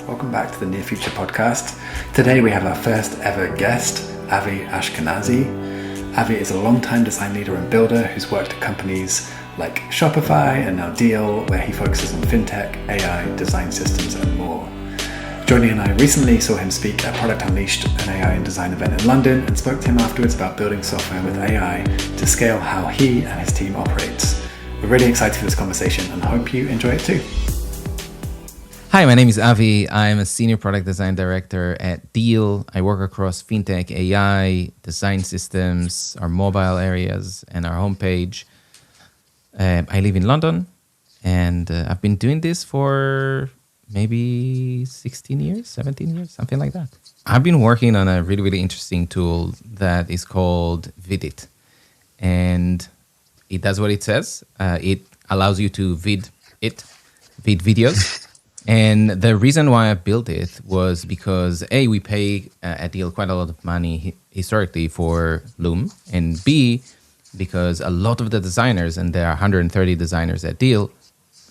Welcome back to the Near Future podcast. Today we have our first ever guest, Avi Ashkenazi. Avi is a long-time design leader and builder who's worked at companies like Shopify and now Deel, where he focuses on fintech, AI, design systems, and more. Jonny and I recently saw him speak at Product Unleashed, an AI and design event in London, and spoke to him afterwards about building software with AI to scale how he and his team operates. We're really excited for this conversation and hope you enjoy it too. Hi, my name is Avi. I'm a senior product design director at Deel. I work across fintech, AI, design systems, our mobile areas, and our homepage. I live in London, and I've been doing this for maybe 16 years, 17 years, something like that. I've been working on a really, really interesting tool that is called Vidit. And it does what it says. It allows you to vid videos. And the reason why I built it was because A, we pay at Deel quite a lot of money historically for Loom, and B, because a lot of the designers, and there are 130 designers at Deel,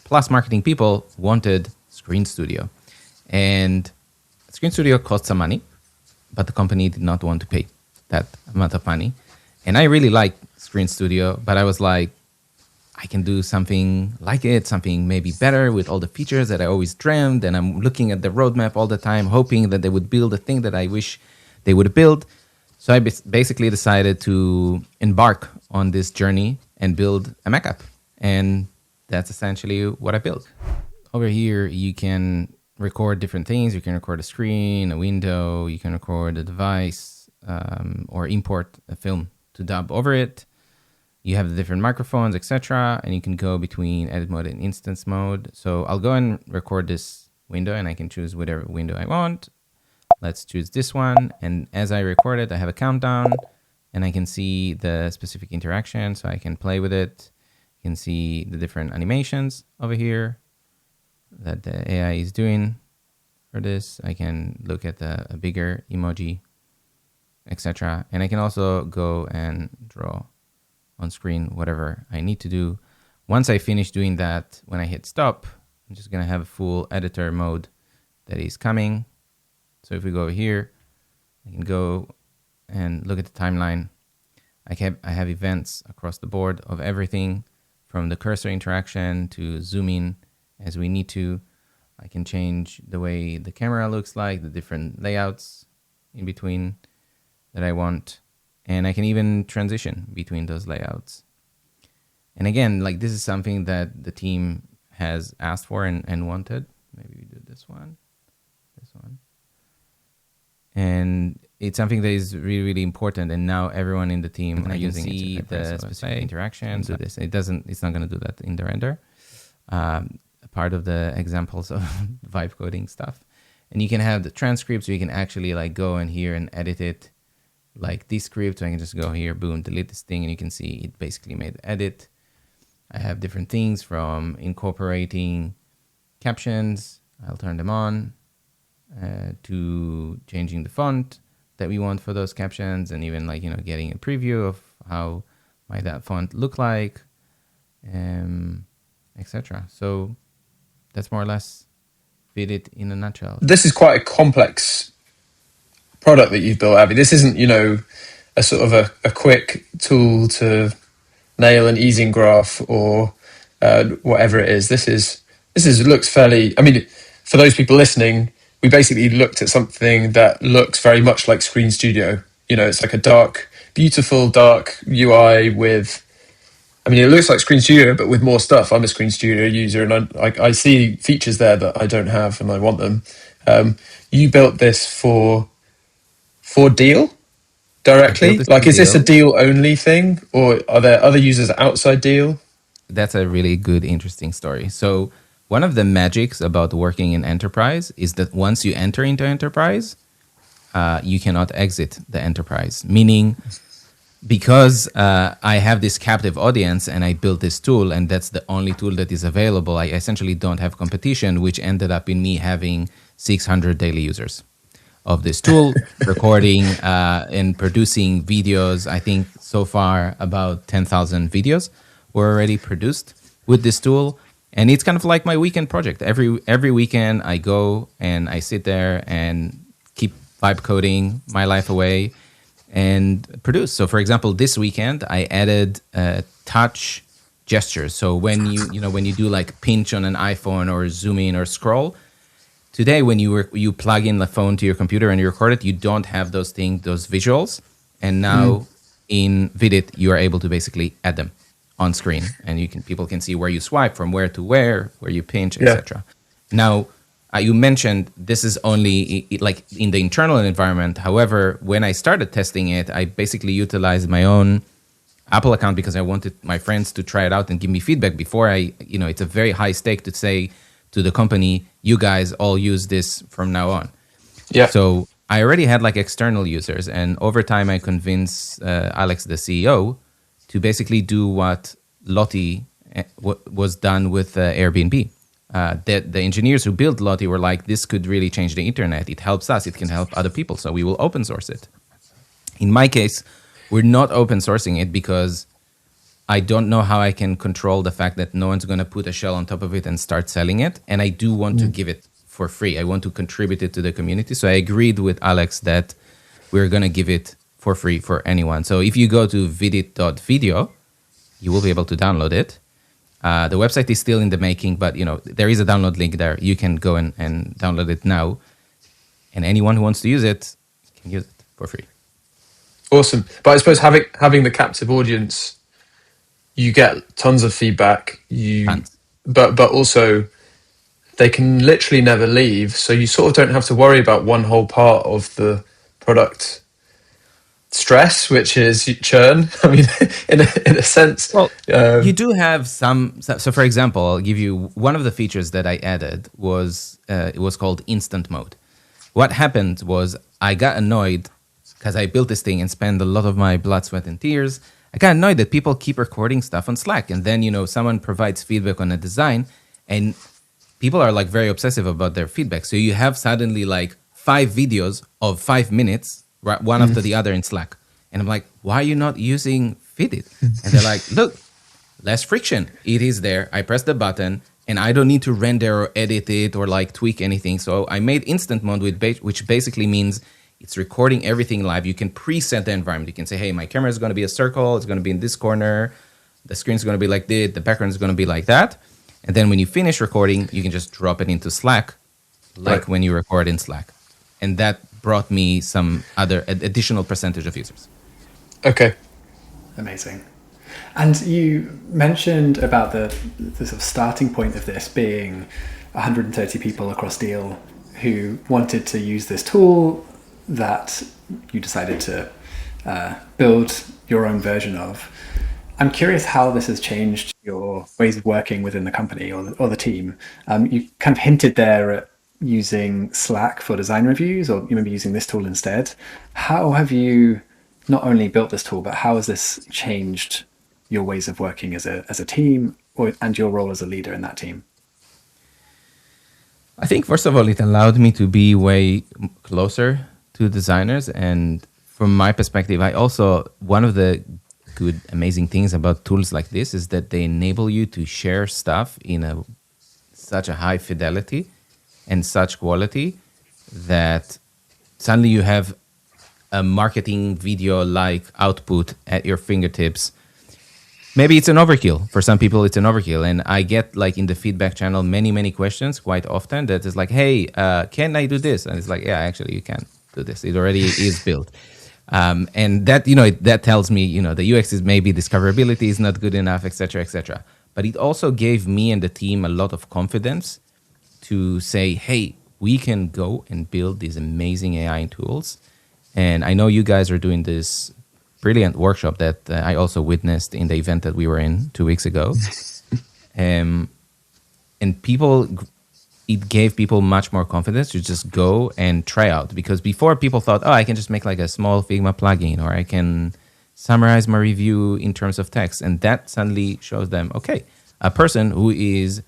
plus marketing people, wanted Screen Studio. And Screen Studio cost some money, but the company did not want to pay that amount of money. And I really like Screen Studio, but I was like, I can do something like it, something maybe better with all the features that I always dreamed. And I'm looking at the roadmap all the time, hoping that they would build the thing that I wish they would build. So I basically decided to embark on this journey and build a Mac app. And that's essentially what I built. Over here, you can record different things. You can record a screen, a window, you can record a device, or import a film to dub over it. You have the different microphones, etc. And you can go between edit mode and instance mode. So I'll go and record this window, and I can choose whatever window I want. Let's choose this one. And as I record it, I have a countdown, and I can see the specific interaction. So I can play with it. You can see the different animations over here that the AI is doing for this. I can look at a bigger emoji, etc. And I can also go and draw on screen whatever I need to do. Once I finish doing that, when I hit stop, I'm just going to have a full editor mode that is coming. So if we go here, I can go and look at the timeline. I have events across the board of everything from the cursor interaction to zoom in as we need to. I can change the way the camera looks like, the different layouts in between that I want. And I can even transition between those layouts. And again, like this is something that the team has asked for and wanted. Maybe we do this one. And it's something that is really, really important. And now everyone in the team are using it. You can see the specific interactions. Do this. It's not going to do that in the render. Part of the examples of vibe coding stuff. And you can have the transcripts, so you can actually like go in here and edit it like this script. So I can just go here, boom, delete this thing, and you can see it basically made the edit. I have different things from incorporating captions. I'll turn them on, to changing the font that we want for those captions, and even like, getting a preview of how might that font look like, etc. So that's more or less Vidit in a nutshell. This is quite a complex product that you've built, Avi. This isn't, a sort of a quick tool to nail an easing graph or whatever it is. This looks fairly. I mean, for those people listening, we basically looked at something that looks very much like Screen Studio. It's like a dark, beautiful dark UI with. I mean, it looks like Screen Studio, but with more stuff. I'm a Screen Studio user, and I see features there that I don't have, and I want them. You built this for Deel directly? Like, is this a Deel only thing, or are there other users outside Deel? That's a really good, interesting story. So one of the magics about working in enterprise is that once you enter into enterprise, you cannot exit the enterprise. Meaning, because I have this captive audience and I built this tool and that's the only tool that is available, I essentially don't have competition, which ended up in me having 600 daily users of this tool, recording and producing videos. I think so far about 10,000 videos were already produced with this tool. And it's kind of like my weekend project. Every weekend I go and I sit there and keep vibe coding my life away and produce. So for example, this weekend I added touch gestures. So when you do like pinch on an iPhone or zoom in or scroll, today when you plug in the phone to your computer and you record it, you don't have those visuals. And now in Vidit, you are able to basically add them on screen, and people can see where you swipe from where to where you pinch, etc. Now, you mentioned this is only like in the internal environment. However, when I started testing it, I basically utilized my own Apple account because I wanted my friends to try it out and give me feedback before it's a very high stake to say to the company, you guys all use this from now on. Yeah. So I already had like external users, and over time I convinced Alex, the CEO, to basically do what Lottie was done with Airbnb. The engineers who built Lottie were like, this could really change the internet. It helps us. It can help other people. So we will open source it. In my case, we're not open sourcing it because I don't know how I can control the fact that no one's going to put a shell on top of it and start selling it. And I do want to give it for free. I want to contribute it to the community. So I agreed with Alex that we're going to give it for free for anyone. So if you go to viddit.video, you will be able to download it. The website is still in the making, but there is a download link there. You can go and download it now. And anyone who wants to use it can use it for free. Awesome. But I suppose having the captive audience, you get tons of feedback. But also they can literally never leave. So you sort of don't have to worry about one whole part of the product stress, which is churn. I mean, in a sense. Well, you do have some. So, for example, I'll give you one of the features that I added was it was called instant mode. What happened was I got annoyed because I built this thing and spent a lot of my blood, sweat, and tears. I got annoyed that people keep recording stuff on Slack, and then someone provides feedback on a design, and people are like very obsessive about their feedback. So you have suddenly like 5 videos of 5 minutes, one after the other in Slack. And I'm like, why are you not using Vidit? And they're like, look, less friction. It is there. I press the button and I don't need to render or edit it or like tweak anything. So I made instant mode, which basically means it's recording everything live. You can preset the environment. You can say, hey, my camera is going to be a circle. It's going to be in this corner. The screen is going to be like this. The background is going to be like that. And then when you finish recording, you can just drop it into Slack, like when you record in Slack. And that brought me some other additional percentage of users. Okay. Amazing. And you mentioned about the sort of starting point of this being 130 people across Deel who wanted to use this tool that you decided to build your own version of. I'm curious how this has changed your ways of working within the company or the team. You kind of hinted there at using Slack for design reviews, or you may be using this tool instead. How have you not only built this tool, but how has this changed your ways of working as a team and your role as a leader in that team? I think, first of all, it allowed me to be way closer to designers. And from my perspective, one of the good, amazing things about tools like this is that they enable you to share stuff in such a high fidelity and such quality that suddenly you have a marketing video-like output at your fingertips. Maybe it's an overkill. For some people, it's an overkill. And I get, like, in the feedback channel, many, many questions quite often that is like, hey, can I do this? And it's like, yeah, actually, you can do this. It already is built. And that, that tells me, the UX is maybe discoverability is not good enough, et cetera, et cetera. But it also gave me and the team a lot of confidence to say, hey, we can go and build these amazing AI tools. And I know you guys are doing this brilliant workshop that I also witnessed in the event that we were in 2 weeks ago. And it gave people much more confidence to just go and try out. Because before, people thought, I can just make like a small Figma plugin, or I can summarize my review in terms of text. And that suddenly shows them, okay, a person who is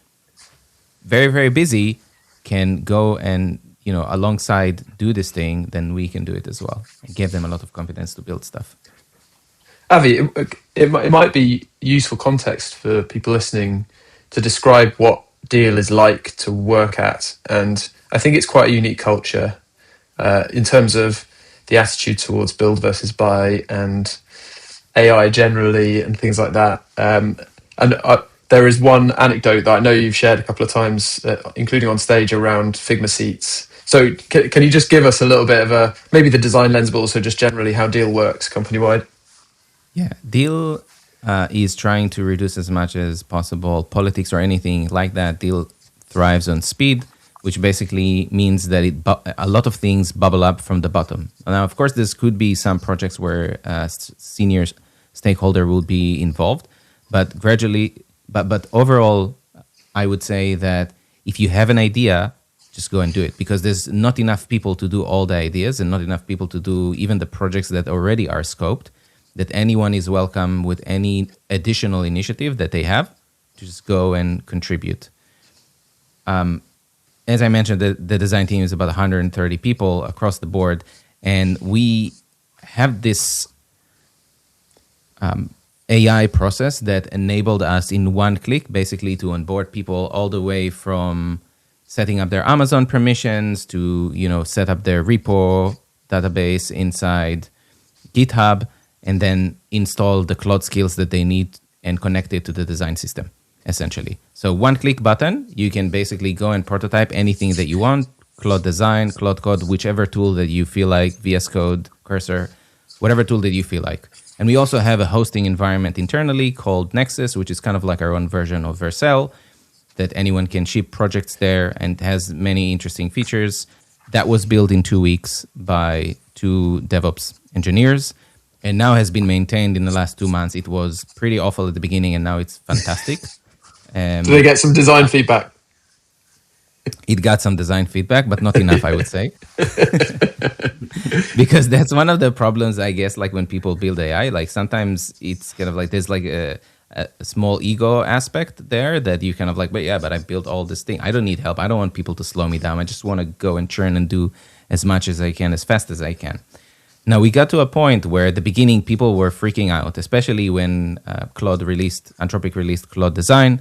very, very busy can go and, alongside do this thing, then we can do it as well. It gave them a lot of confidence to build stuff. Avi, it might be useful context for people listening to describe what Deel is like to work at. And I think it's quite a unique culture in terms of the attitude towards build versus buy and AI generally and things like that. There is one anecdote that I know you've shared a couple of times, including on stage, around Figma seats. So can you just give us a little bit of maybe the design lens, but also just generally how Deel works company-wide? Yeah, Deel is trying to reduce as much as possible politics or anything like that. Deel thrives on speed, which basically means that a lot of things bubble up from the bottom. Now, of course, this could be some projects where senior stakeholder will be involved, but gradually, but overall, I would say that if you have an idea, just go and do it, because there's not enough people to do all the ideas and not enough people to do even the projects that already are scoped, that anyone is welcome with any additional initiative that they have to just go and contribute. As I mentioned, the design team is about 130 people across the board, and we have this AI process that enabled us in one click basically to onboard people all the way from setting up their Amazon permissions to, set up their repo database inside GitHub, and then install the Claude skills that they need and connect it to the design system, essentially. So one click button, you can basically go and prototype anything that you want, Claude Design, Claude Code, whichever tool that you feel like, VS Code, Cursor, whatever tool that you feel like. And we also have a hosting environment internally called Nexus, which is kind of like our own version of Vercel, that anyone can ship projects there and has many interesting features. That was built in 2 weeks by 2 DevOps engineers, and now has been maintained in the last 2 months. It was pretty awful at the beginning, and now it's fantastic. Do they get some design feedback? It got some design feedback, but not enough, I would say. Because that's one of the problems, I guess, like when people build AI, like sometimes it's kind of like there's like a small ego aspect there that you kind of like, but I built all this thing. I don't need help. I don't want people to slow me down. I just want to go and churn and do as much as I can, as fast as I can. Now, we got to a point where at the beginning people were freaking out, especially when Anthropic released Claude Design.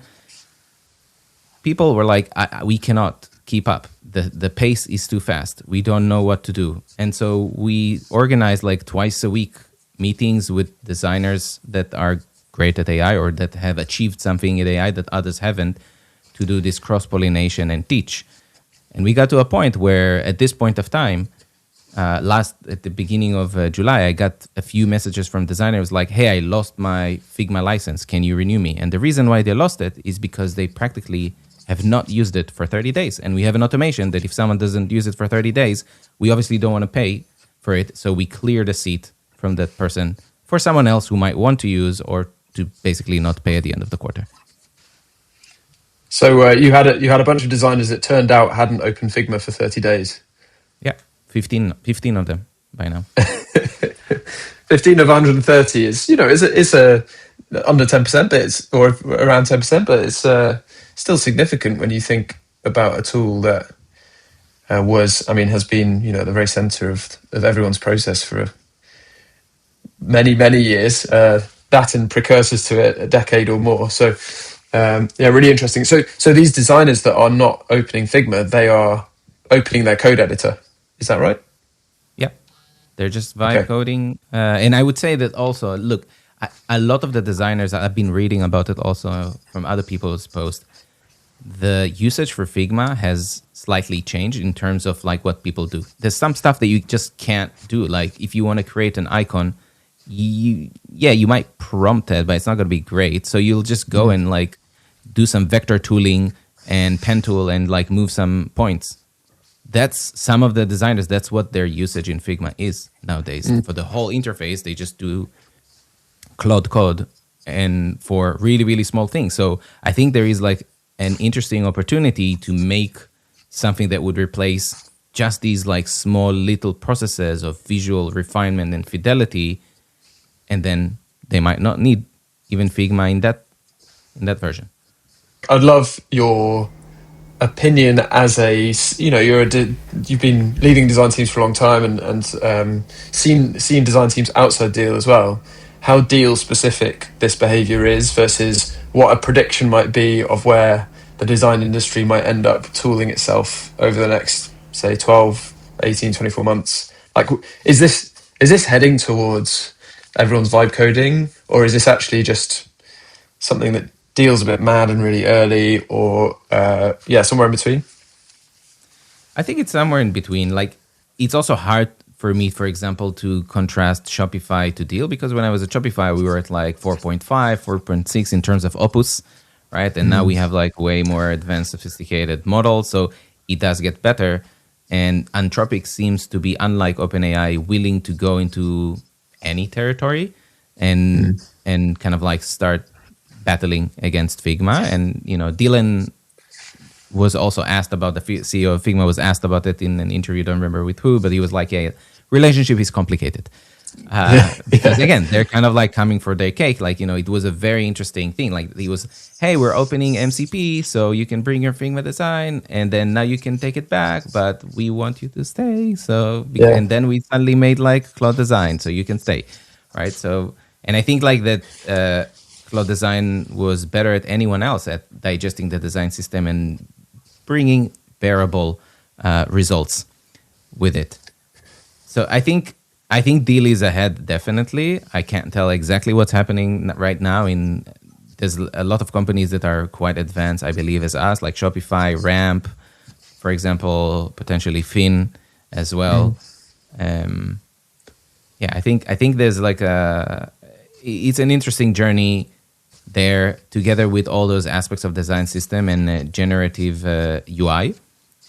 People were like, we cannot keep up. The pace is too fast. We don't know what to do. And so we organized like twice a week meetings with designers that are great at AI or that have achieved something at AI that others haven't, to do this cross-pollination and teach. And we got to a point where at this point of time, at the beginning of July, I got a few messages from designers like, hey, I lost my Figma license. Can you renew me? And the reason why they lost it is because they practically have not used it for 30 days. And we have an automation that if someone doesn't use it for 30 days, we obviously don't want to pay for it. So we clear the seat from that person for someone else who might want to use or to basically not pay at the end of the quarter. So you had a bunch of designers that turned out hadn't opened Figma for 30 days. Yeah, 15 of them by now. 15 of 130 is a under 10%, but it's or around 10%, but it's still significant when you think about a tool that has been at the very center of everyone's process for many years. That and precursors to it, a decade or more. So really interesting. So these designers that are not opening Figma, they are opening their code editor. Is that right? Yeah, they're just vibe coding. And I would say that also, look, a lot of the designers, I've been reading about it also from other people's posts, the usage for Figma has slightly changed in terms of like what people do. There's some stuff that you just can't do. Like if you want to create an icon, you might prompt it, but it's not going to be great. So you'll just go and like do some vector tooling and pen tool and like move some points. That's some of the designers. That's what their usage in Figma is nowadays. For the whole interface, they just do Claude Code and for really, really small things. So I think there is like an interesting opportunity to make something that would replace just these like small little processes of visual refinement and fidelity. And then they might not need even Figma in that version. I'd love your opinion as you've been leading design teams for a long time and seen design teams outside Deel as well. how deal specific this behavior is versus what a prediction might be of where the design industry might end up tooling itself over the next, say, 12, 18, 24 months. Like, is this heading towards everyone's vibe coding, or is this actually just something that deals a bit mad and really early, or somewhere in between? I think it's somewhere in between. Like, it's also hard for me, for example, to contrast Shopify to Deel, because when I was at Shopify, we were at like 4.5, 4.6 in terms of Opus, right? And now we have like way more advanced, sophisticated models. So it does get better. And Anthropic seems to be, unlike OpenAI, willing to go into any territory and kind of like start battling against Figma. And, you know, Dylan was also asked about, the CEO of Figma was asked about it in an interview, don't remember with who, but he was like, yeah, relationship is complicated. Because again, they're kind of like coming for their cake. Like, you know, it was a very interesting thing. Like, he was, hey, we're opening MCP, so you can bring your Figma design, and then now you can take it back, but we want you to stay. So, and then we suddenly made like Claude Design, so you can stay, right? So, and I think like that Claude Design was better at anyone else at digesting the design system and bringing bearable results with it. So I think Deel is ahead, definitely. I can't tell exactly what's happening right now. There's a lot of companies that are quite advanced, I believe, as us, like Shopify, Ramp, for example, potentially Fin as well. I think there's like it's an interesting journey there, together with all those aspects of design system and generative UI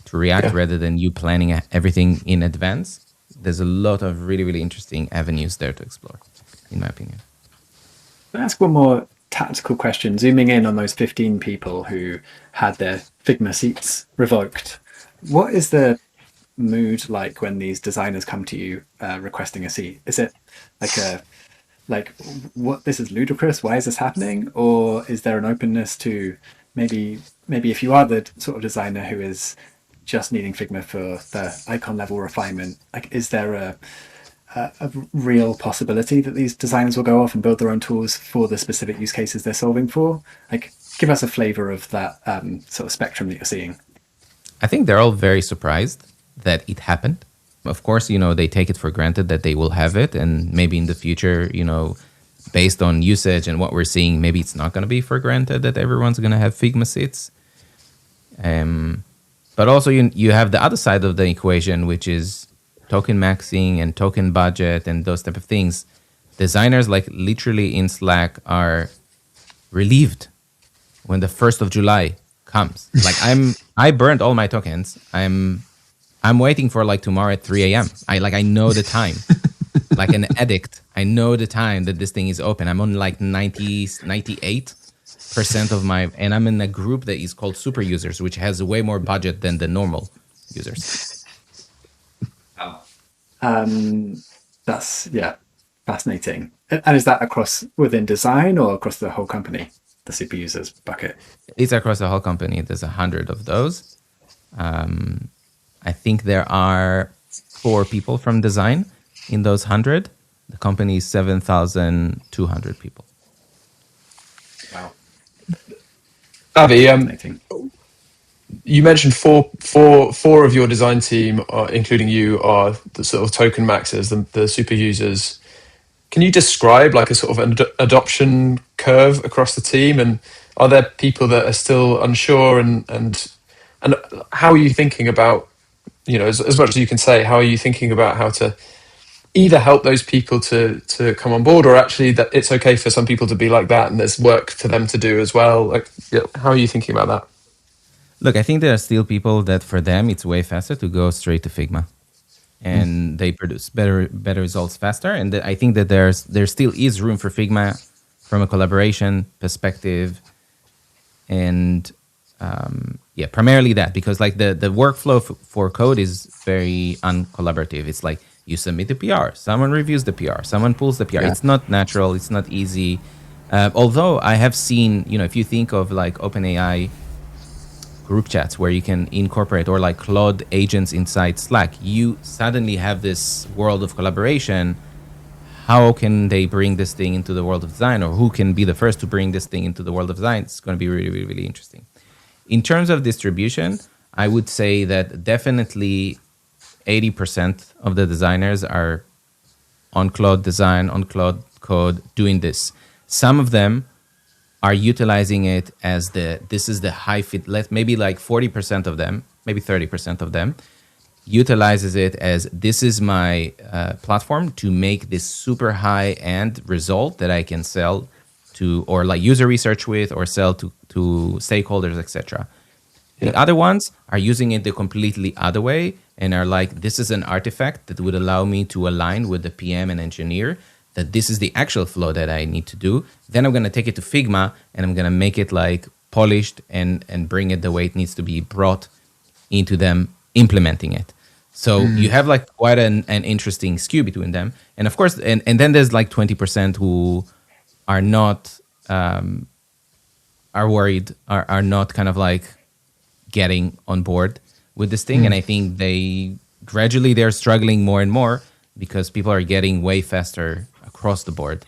to react rather than you planning everything in advance. There's a lot of really, really interesting avenues there to explore, in my opinion. Can I ask one more tactical question? Zooming in on those 15 people who had their Figma seats revoked, what is the mood like when these designers come to you requesting a seat? Is it like what, this is ludicrous, why is this happening? Or is there an openness to maybe if you are the sort of designer who is just needing Figma for the icon level refinement, like, is there a real possibility that these designers will go off and build their own tools for the specific use cases they're solving for? Like, give us a flavor of that sort of spectrum that you're seeing. I think they're all very surprised that it happened. Of course, you know, they take it for granted that they will have it, and maybe in the future, you know, based on usage and what we're seeing, maybe it's not going to be for granted that everyone's going to have Figma seats. But also you have the other side of the equation, which is token maxing and token budget and those type of things. Designers, like, literally in Slack are relieved when the 1st of July comes. Like, I burned all my tokens. I'm waiting for like tomorrow at 3 a.m. I know the time. Like an addict, I know the time that this thing is open. I'm on like 98% of my, and I'm in a group that is called super users, which has way more budget than the normal users. That's fascinating. And is that across within design or across the whole company, the super users bucket? It's across the whole company. There's 100 of those. I think there are 4 people from design in those 100. The company is 7,200 people. Wow. Avi, you mentioned four of your design team, including you, are the sort of token maxers, the super users. Can you describe like a sort of an adoption curve across the team? And are there people that are still unsure? And how are you thinking about, you know, as much as you can say, how are you thinking about how to either help those people to come on board, or actually that it's okay for some people to be like that and there's work for them to do as well? Like, how are you thinking about that? Look, I think there are still people that for them it's way faster to go straight to Figma, and they produce better results faster. And I think that there still is room for Figma from a collaboration perspective, and primarily that, because like the workflow for code is very uncollaborative. It's like you submit the PR, someone reviews the PR, someone pulls the PR. Yeah. It's not natural. It's not easy. Although I have seen, you know, if you think of like OpenAI group chats where you can incorporate, or like Claude agents inside Slack, you suddenly have this world of collaboration. how can they bring this thing into the world of design, or who can be the first to bring this thing into the world of design. It's going to be really, really, really interesting. In terms of distribution, I would say that definitely 80% of the designers are on Claude Design, on Claude Code, doing this. Some of them are utilizing it as this is the high fit. Maybe like 40% of them, maybe 30% of them, utilizes it as this is my platform to make this super high end result that I can sell to, or like user research with, or sell to stakeholders, etc. The other ones are using it the completely other way and are like, this is an artifact that would allow me to align with the PM and engineer that this is the actual flow that I need to do. Then I'm going to take it to Figma and I'm going to make it like polished and bring it the way it needs to be brought into them implementing it. So you have like quite an interesting skew between them. And of course, and then there's like 20% who are not, are worried, are not kind of like getting on board with this thing. And I think they're struggling more and more because people are getting way faster across the board.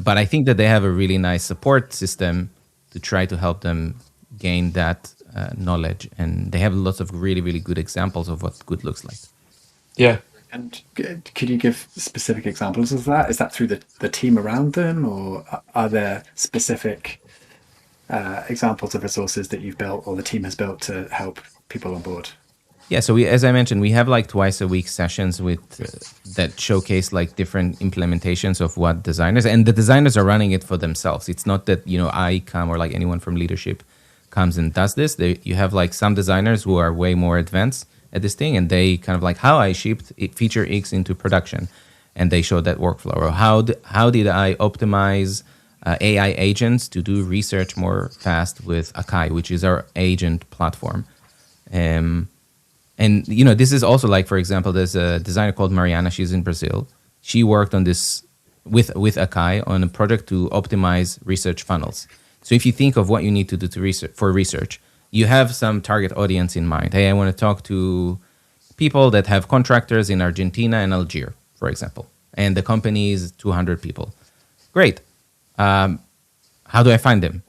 But I think that they have a really nice support system to try to help them gain that knowledge. And they have lots of really, really good examples of what good looks like. Yeah. And could you give specific examples of that? Is that through the team around them, or are there specific examples of resources that you've built or the team has built to help people on board? Yeah, so as I mentioned, we have like twice a week sessions with that showcase like different implementations of what designers, and the designers are running it for themselves. It's not that, I come or like anyone from leadership comes and does this. You have like some designers who are way more advanced at this thing, and they kind of like how I shipped feature X into production, and they show that workflow. Or how did I optimize AI agents to do research more fast with Akai, which is our agent platform. And this is also like, for example, there's a designer called Mariana. She's in Brazil. She worked on this with Akai on a project to optimize research funnels. So if you think of what you need to do for research, you have some target audience in mind. Hey, I want to talk to people that have contractors in Argentina and Algeria, for example, and the company is 200 people. Great. How do I find them?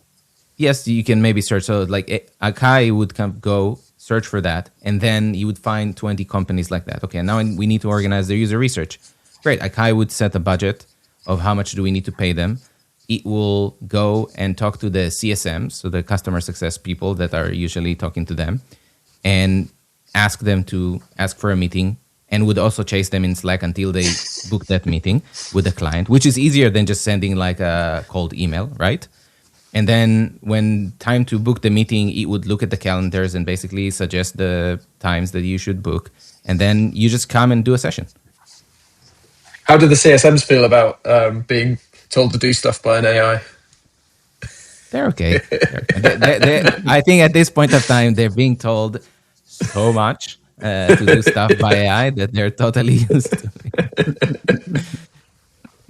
Yes, you can maybe search. So like Akai would go search for that, and then you would find 20 companies like that. Okay, now we need to organize their user research. Great. Akai would set a budget of how much do we need to pay them. It will go and talk to the CSMs, so the customer success people that are usually talking to them, and ask them to ask for a meeting, and would also chase them in Slack until they book that meeting with the client, which is easier than just sending like a cold email, right? And then when time to book the meeting, it would look at the calendars and basically suggest the times that you should book. And then you just come and do a session. How do the CSMs feel about being told to do stuff by an AI? They're okay. I think at this point of time, they're being told so much to do stuff by AI that they're totally used to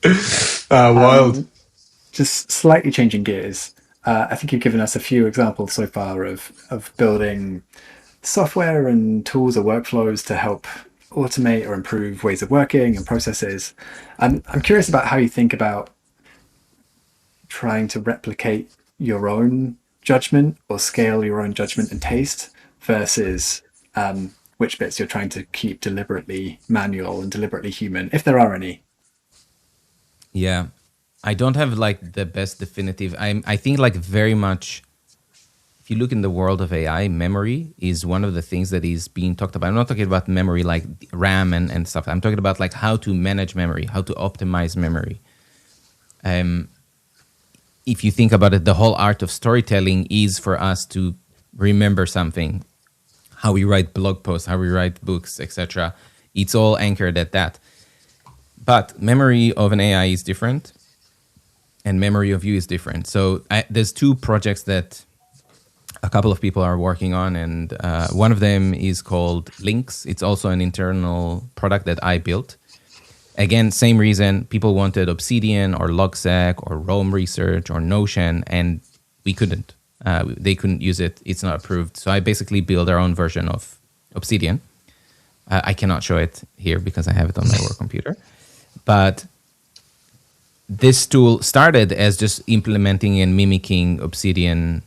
it. Wild. Just slightly changing gears. I think you've given us a few examples so far of building software and tools or workflows to help automate or improve ways of working and processes. I'm curious about how you think about trying to replicate your own judgment or scale your own judgment and taste versus which bits you're trying to keep deliberately manual and deliberately human, if there are any. Yeah, I don't have like the best definitive. I think like very much, if you look in the world of AI, memory is one of the things that is being talked about. I'm not talking about memory like RAM and stuff. I'm talking about like how to manage memory, how to optimize memory. If you think about it, the whole art of storytelling is for us to remember something, how we write blog posts, how we write books, etc. It's all anchored at that. But memory of an AI is different, and memory of you is different. So there's two projects that a couple of people are working on, and one of them is called Links. It's also an internal product that I built. Again, same reason, people wanted Obsidian or Logseq or Rome Research or Notion, and we couldn't. They couldn't use it. It's not approved. So I basically built our own version of Obsidian. I cannot show it here because I have it on my work computer. But this tool started as just implementing and mimicking Obsidian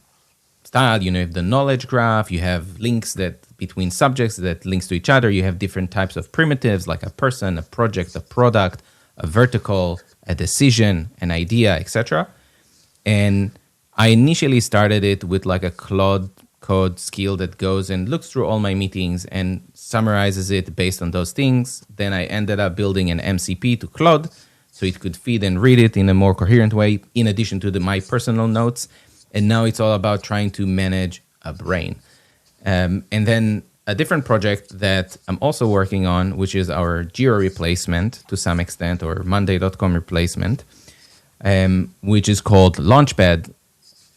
style. You have the knowledge graph, you have links that between subjects that links to each other. You have different types of primitives like a person, a project, a product, a vertical, a decision, an idea, etc. And I initially started it with like a Claude Code skill that goes and looks through all my meetings and summarizes it based on those things. Then I ended up building an MCP to Claude so it could feed and read it in a more coherent way, in addition to my personal notes. And now it's all about trying to manage a brain. And then a different project that I'm also working on, which is our Jira replacement to some extent, or Monday.com replacement, which is called Launchpad.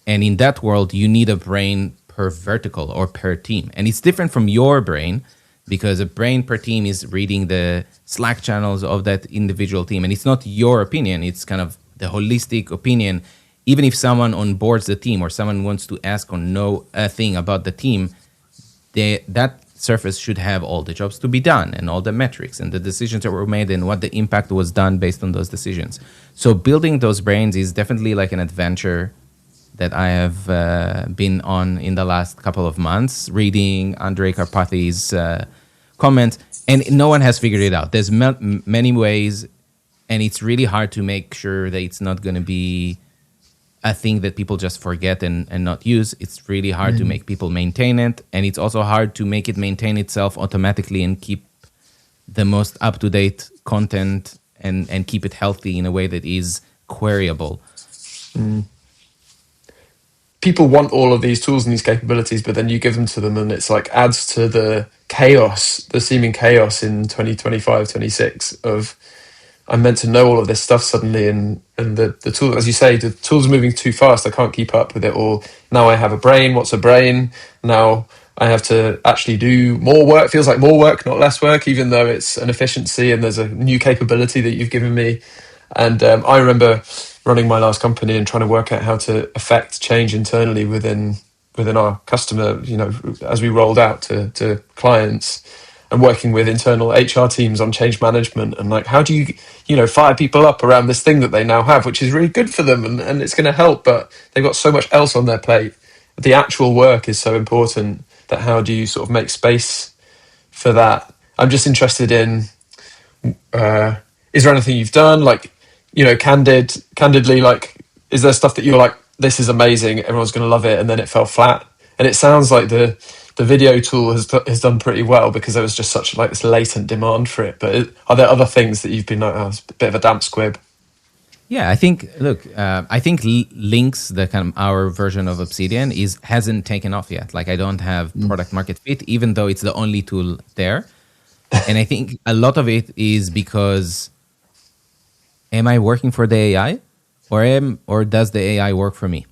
And in that world, you need a brain per vertical or per team. And it's different from your brain because a brain per team is reading the Slack channels of that individual team. And it's not your opinion. It's kind of the holistic opinion. Even if someone onboards the team or someone wants to ask or know a thing about the team, that surface should have all the jobs to be done and all the metrics and the decisions that were made and what the impact was done based on those decisions. So building those brains is definitely like an adventure that I have been on in the last couple of months, reading Andrei Karpathy's comments, and no one has figured it out. There's many ways, and it's really hard to make sure that it's not going to be a thing that people just forget and not use. It's really hard to make people maintain it, and it's also hard to make it maintain itself automatically and keep the most up-to-date content and keep it healthy in a way that is queryable. People want all of these tools and these capabilities, but then you give them to them and it's like adds to the chaos, the seeming chaos in 2025, 26 of I'm meant to know all of this stuff suddenly, and the tool, as you say, the tools are moving too fast. I can't keep up with it all. Now I have a brain. What's a brain? Now I have to actually do more work. Feels like more work, not less work, even though it's an efficiency and there's a new capability that you've given me. And I remember running my last company and trying to work out how to affect change internally within our customer, as we rolled out to clients, and working with internal HR teams on change management and like, how do you fire people up around this thing that they now have, which is really good for them and it's going to help, but they've got so much else on their plate. The actual work is so important that how do you sort of make space for that? I'm just interested in, is there anything you've done? Like, candidly, like, is there stuff that you're like, this is amazing, everyone's going to love it, and then it fell flat? And it sounds like the video tool has done pretty well because there was just such like this latent demand for it. But are there other things that you've been like, it's a bit of a damp squib? Yeah, I think Links, the kind of our version of Obsidian, hasn't taken off yet. Like, I don't have product market fit, even though it's the only tool there. And I think a lot of it is because, am I working for the AI, or does the AI work for me?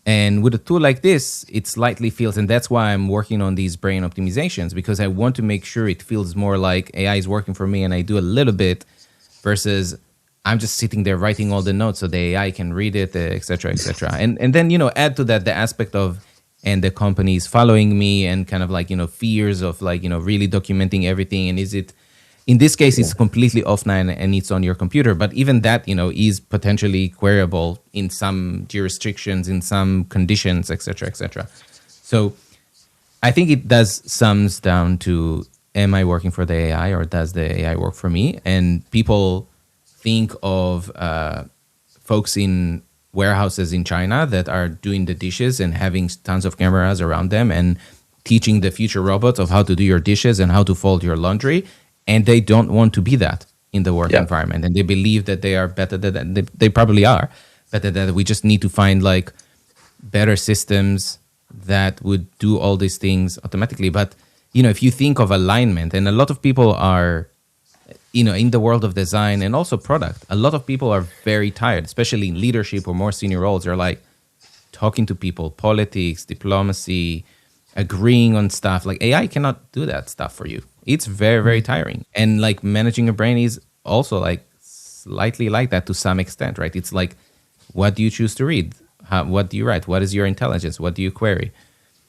And with a tool like this, it slightly feels, and that's why I'm working on these brain optimizations, because I want to make sure it feels more like AI is working for me and I do a little bit versus I'm just sitting there writing all the notes so the AI can read it, et cetera, et cetera. And then, add to that the aspect of, and the companies following me and kind of like, fears of like, really documenting everything. And is it, in this case, it's completely offline and it's on your computer. But even that, is potentially queryable in some jurisdictions, in some conditions, et cetera, et cetera. So I think it does sums down to, am I working for the AI or does the AI work for me? And people think of folks in warehouses in China that are doing the dishes and having tons of cameras around them and teaching the future robots of how to do your dishes and how to fold your laundry. And they don't want to be that in the work environment. And they believe that they are better than that. They probably are better than that. We just need to find like better systems that would do all these things automatically. But, if you think of alignment, and a lot of people are, in the world of design and also product, a lot of people are very tired, especially in leadership or more senior roles. They're like talking to people, politics, diplomacy, agreeing on stuff. Like, AI cannot do that stuff for you. It's very, very tiring. And like managing a brain is also like slightly like that to some extent, right? It's like, what do you choose to read? What do you write? What is your intelligence? What do you query?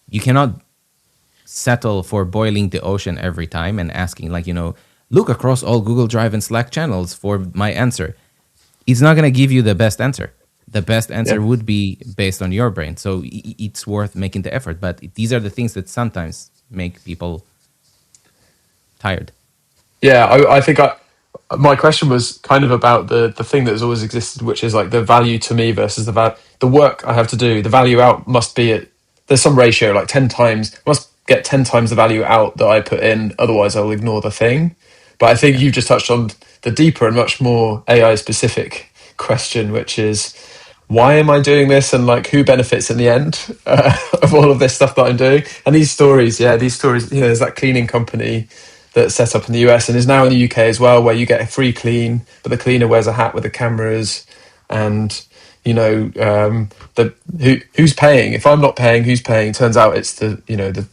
You cannot settle for boiling the ocean every time and asking like, look across all Google Drive and Slack channels for my answer. it's not going to give you the best answer. The best answer Yeah. would be based on your brain. So it's worth making the effort. But these are the things that sometimes make people tired. Yeah, I think my question was kind of about the thing that has always existed, which is like the value to me versus the work I have to do. The value out must be there's some ratio, like 10 times, must get 10 times the value out that I put in. Otherwise, I'll ignore the thing. But I think you've just touched on the deeper and much more AI specific question, which is why am I doing this, and like who benefits in the end of all of this stuff that I'm doing. And these stories, there's that cleaning company that's set up in the US and is now in the UK as well, where you get a free clean, but the cleaner wears a hat with the cameras, and who's paying? If I'm not paying, who's paying? Turns out it's the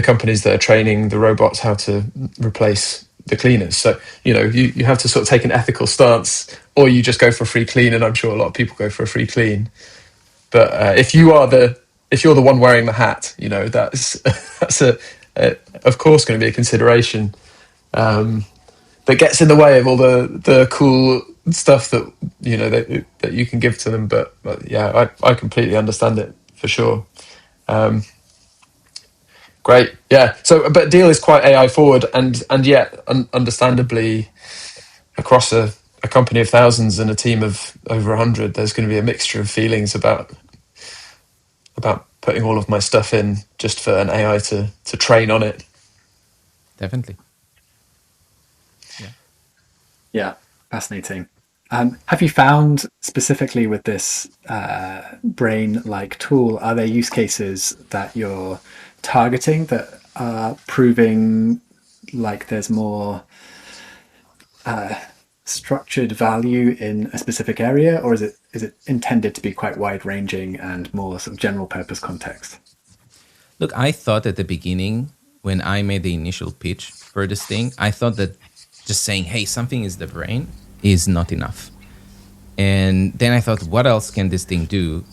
companies that are training the robots how to replace the cleaners. So you have to sort of take an ethical stance, or you just go for a free clean. And I'm sure a lot of people go for a free clean. But if you're the one wearing the hat, that's of course going to be a consideration that gets in the way of all the cool stuff that that you can give to them. But yeah, I completely understand it for sure. Great, yeah. So, but Deel is quite AI forward, and yet, understandably, across a company of thousands and a team of over 100, there's going to be a mixture of feelings about putting all of my stuff in just for an AI to train on it. Definitely. Yeah, fascinating. Have you found specifically with this brain-like tool, are there use cases that you're targeting that are proving like there's more structured value in a specific area, or is it intended to be quite wide-ranging and more sort of general-purpose context? Look, I thought at the beginning, when I made the initial pitch for this thing, I thought that just saying, hey, something is the brain is not enough. And then I thought, what else can this thing do?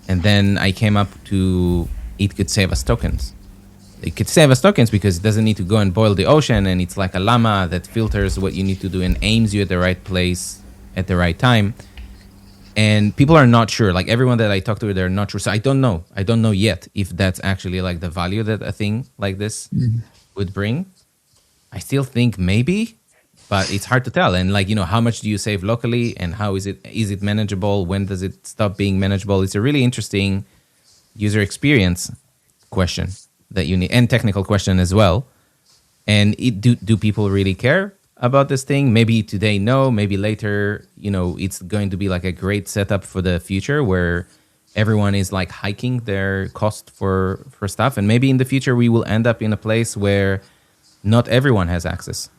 And then I came up to, it could save us tokens. It could save us tokens because it doesn't need to go and boil the ocean, and it's like a llama that filters what you need to do and aims you at the right place at the right time. And people are not sure. Like everyone that I talk to, they're not sure. So I don't know yet if that's actually like the value that a thing like this would bring. I still think maybe, but it's hard to tell. And like, how much do you save locally, and how is it manageable? When does it stop being manageable? It's a really interesting user experience question that you need, and technical question as well. And do people really care about this thing? Maybe today, no. Maybe later, it's going to be like a great setup for the future where everyone is like hiking their cost for stuff. And maybe in the future, we will end up in a place where not everyone has access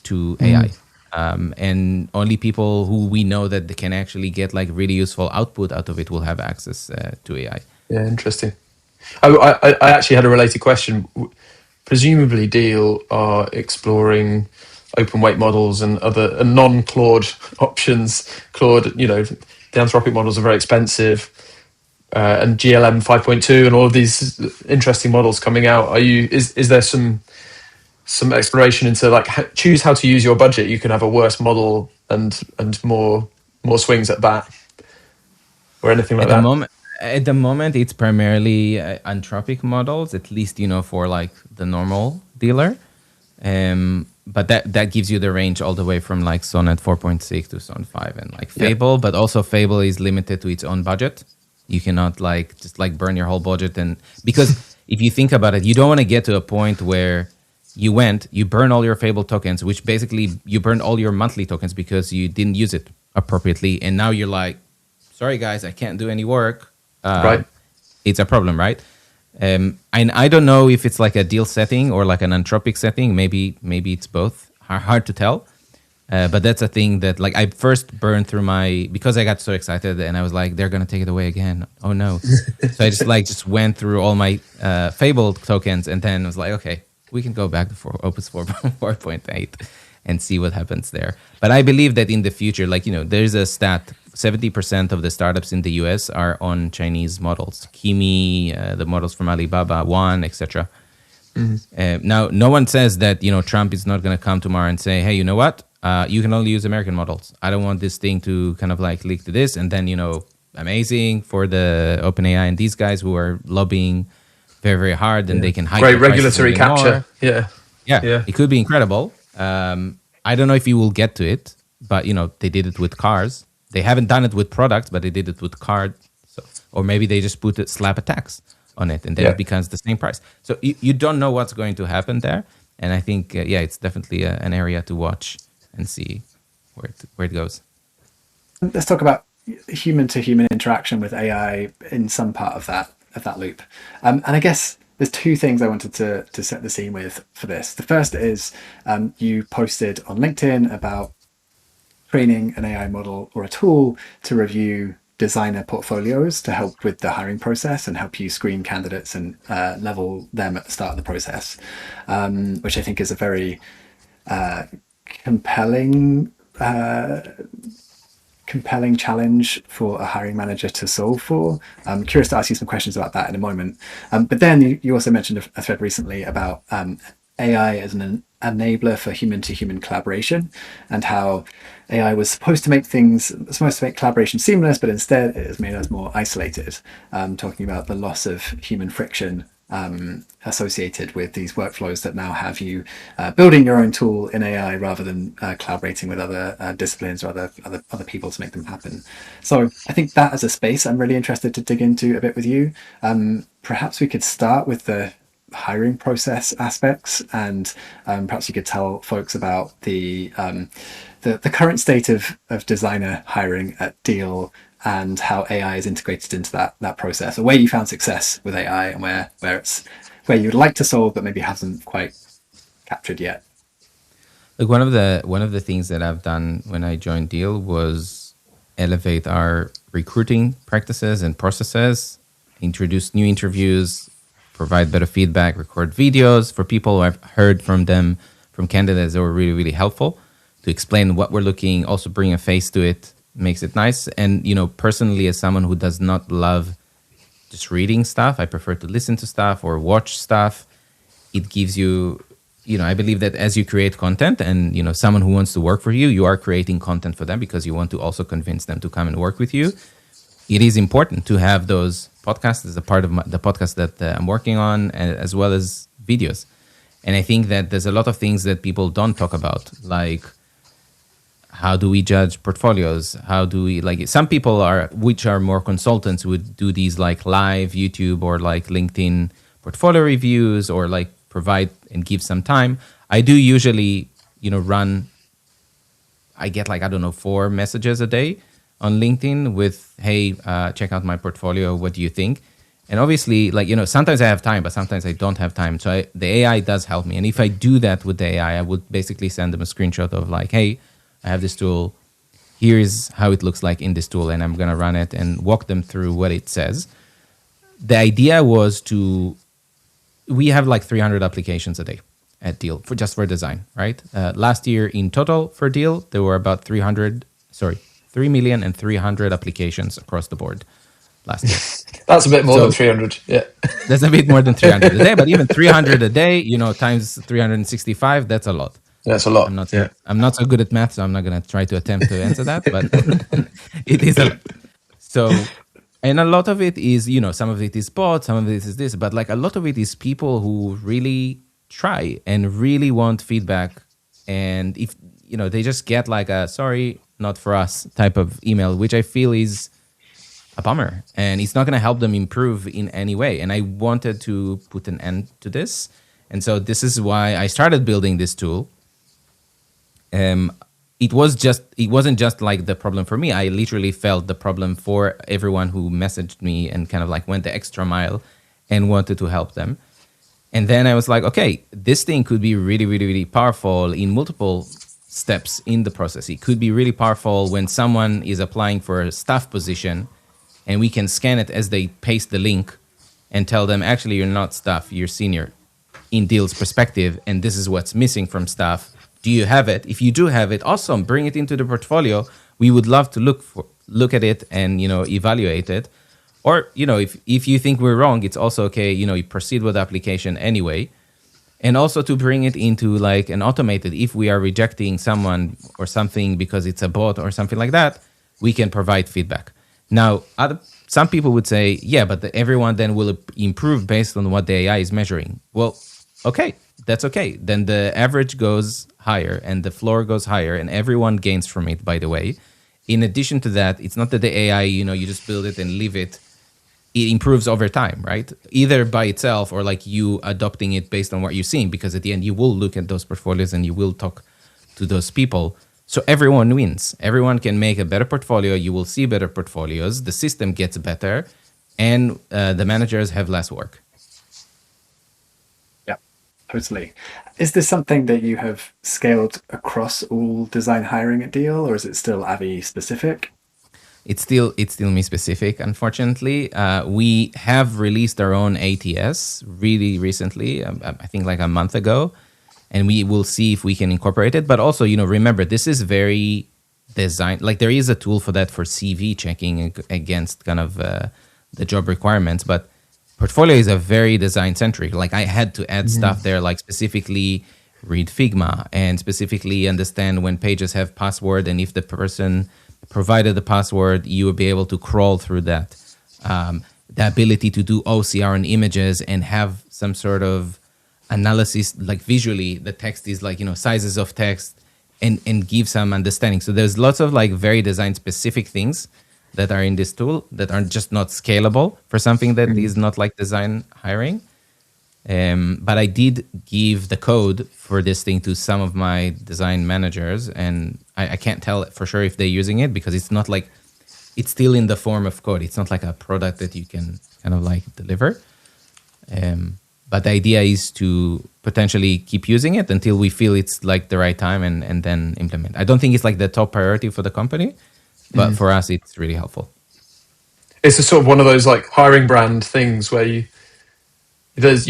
to AI. And only people who we know that they can actually get like really useful output out of it will have access to AI. Yeah, interesting. I actually had a related question. Presumably Deel are exploring open weight models and other non-Claude options. Claude, the Anthropic models are very expensive, and GLM 5.2 and all of these interesting models coming out. Is there some exploration into like choose how to use your budget? You can have a worse model and more swings at that, or anything like that. At the moment, it's primarily Anthropic models, at least, for like the normal dealer. But that gives you the range all the way from like Sonnet 4.6 to Sonnet 5 and like Fable. But also Fable is limited to its own budget. You cannot like just like burn your whole budget. And because if you think about it, you don't want to get to a point where you burn all your Fable tokens, which basically you burned all your monthly tokens because you didn't use it appropriately. And now you're like, sorry guys, I can't do any work. Right. It's a problem, right? And I don't know if it's like a Deel setting or like an Anthropic setting. Maybe it's both. Hard to tell. But that's a thing that like I first burned through because I got so excited and I was like, they're gonna take it away again. Oh no! So I just went through all my Fable tokens and then was like, okay, we can go back to Opus 4.8 and see what happens there. But I believe that in the future, like there's a stat. 70% of the startups in the US are on Chinese models. Kimi, the models from Alibaba, One, etc. Now, no one says that Trump is not going to come tomorrow and say, hey, you know what? you can only use American models. I don't want this thing to kind of like leak to this. And then, amazing for the OpenAI and these guys who are lobbying very, very hard, and they can hike Great the prices regulatory even capture. more. Yeah, it could be incredible. I don't know if you will get to it, but they did it with cars. They haven't done it with products, but they did it with cars. So, or maybe they just slap a tax on it, and then it becomes the same price. So you don't know what's going to happen there, and I think it's definitely an area to watch and see where it goes. Let's talk about human-to-human interaction with AI in some part of that loop, and I guess there's two things I wanted to set the scene with for this. The first is you posted on LinkedIn about training an AI model or a tool to review designer portfolios to help with the hiring process and help you screen candidates and level them at the start of the process, which I think is a very compelling challenge for a hiring manager to solve for. I'm curious to ask you some questions about that in a moment. But then you also mentioned a thread recently about AI as an enabler for human-to-human collaboration, and how AI was supposed to make collaboration seamless, but instead it has made us more isolated, talking about the loss of human friction associated with these workflows that now have you building your own tool in AI rather than collaborating with other disciplines or other people to make them happen. So I think that as a space I'm really interested to dig into a bit with you. Perhaps we could start with the hiring process aspects, and perhaps you could tell folks about the current state of designer hiring at Deel, and how AI is integrated into that process, or where you found success with AI and where you'd like to solve but maybe hasn't quite captured yet. Look, one of the things that I've done when I joined Deel was elevate our recruiting practices and processes, introduce new interviews, provide better feedback, record videos for people who I've heard from candidates that were really, really helpful to explain what we're looking, also bring a face to it, makes it nice. And, personally, as someone who does not love just reading stuff, I prefer to listen to stuff or watch stuff. It gives you, I believe that as you create content and, someone who wants to work for you, you are creating content for them because you want to also convince them to come and work with you. It is important to have those podcasts as a part of the podcast that I'm working on, as well as videos. And I think that there's a lot of things that people don't talk about, like how do we judge portfolios? How do we, some people which are more consultants, would do these like live YouTube or like LinkedIn portfolio reviews, or like provide and give some time. I do usually, I get 4 messages a day on LinkedIn with, hey, check out my portfolio. What do you think? And obviously, sometimes I have time, but sometimes I don't have time. So the AI does help me. And if I do that with the AI, I would basically send them a screenshot of hey, I have this tool. Here's how it looks like in this tool. And I'm going to run it and walk them through what it says. The idea was we have 300 applications a day at Deel for design, right? Last year in total for Deel, there were about 3,300,000 applications across the board last year. That's a bit more than 300. Yeah. That's a bit more than 300 a day, but even 300 a day, times 365, that's a lot. That's a lot. I'm not so good at math, so I'm not going to try to attempt to answer that, but it is a lot. So, and a lot of it is, some of it is bots, some of it is this, but a lot of it is people who really try and really want feedback. And if, they just get a sorry, not for us type of email, which I feel is a bummer, and it's not going to help them improve in any way. And I wanted to put an end to this. And so this is why I started building this tool. It wasn't just the problem for me. I literally felt the problem for everyone who messaged me and kind of went the extra mile and wanted to help them. And then I was like, okay, this thing could be really, really, really powerful in multiple steps in the process. It could be really powerful when someone is applying for a staff position, and we can scan it as they paste the link and tell them, actually, you're not staff, you're senior in Deel's perspective, and this is what's missing from staff. Do you have it? If you do have it, awesome, bring it into the portfolio. We would love to look at it and, evaluate it. Or, if you think we're wrong, it's also okay, you proceed with the application anyway. And also to bring it into like an automated, if we are rejecting someone or something because it's a bot or something like that, we can provide feedback. Now, some people would say, yeah, but everyone then will improve based on what the AI is measuring. Well, okay, that's okay. Then the average goes higher and the floor goes higher and everyone gains from it, by the way. In addition to that, it's not that the AI, you just build it and leave it. It improves over time, right? Either by itself or like you adopting it based on what you're seeing, because at the end you will look at those portfolios and you will talk to those people. So everyone wins. Everyone can make a better portfolio. You will see better portfolios. The system gets better and the managers have less work. Yeah, totally. Is this something that you have scaled across all design hiring at Deel, or is it still Avi specific? It's still me specific, unfortunately. We have released our own ATS really recently, I think like a month ago, and we will see if we can incorporate it. But also, remember, this is very designed. Like there is a tool for that for CV checking against kind of the job requirements, but portfolio is a very design centric. Like I had to add stuff there, like specifically read Figma and specifically understand when pages have password, and if the person provided the password, you would be able to crawl through that. The ability to do OCR on images and have some sort of analysis, like visually, the text is like, sizes of text and give some understanding. So there's lots of like very design specific things that are in this tool that are just not scalable for something that is not like design hiring. But I did give the code for this thing to some of my design managers, and I can't tell for sure if they're using it because it's not like, it's still in the form of code. It's not like a product that you can kind of like deliver. But the idea is to potentially keep using it until we feel it's like the right time and then implement. I don't think it's like the top priority for the company, but for us, it's really helpful. It's a sort of one of those like hiring brand things where you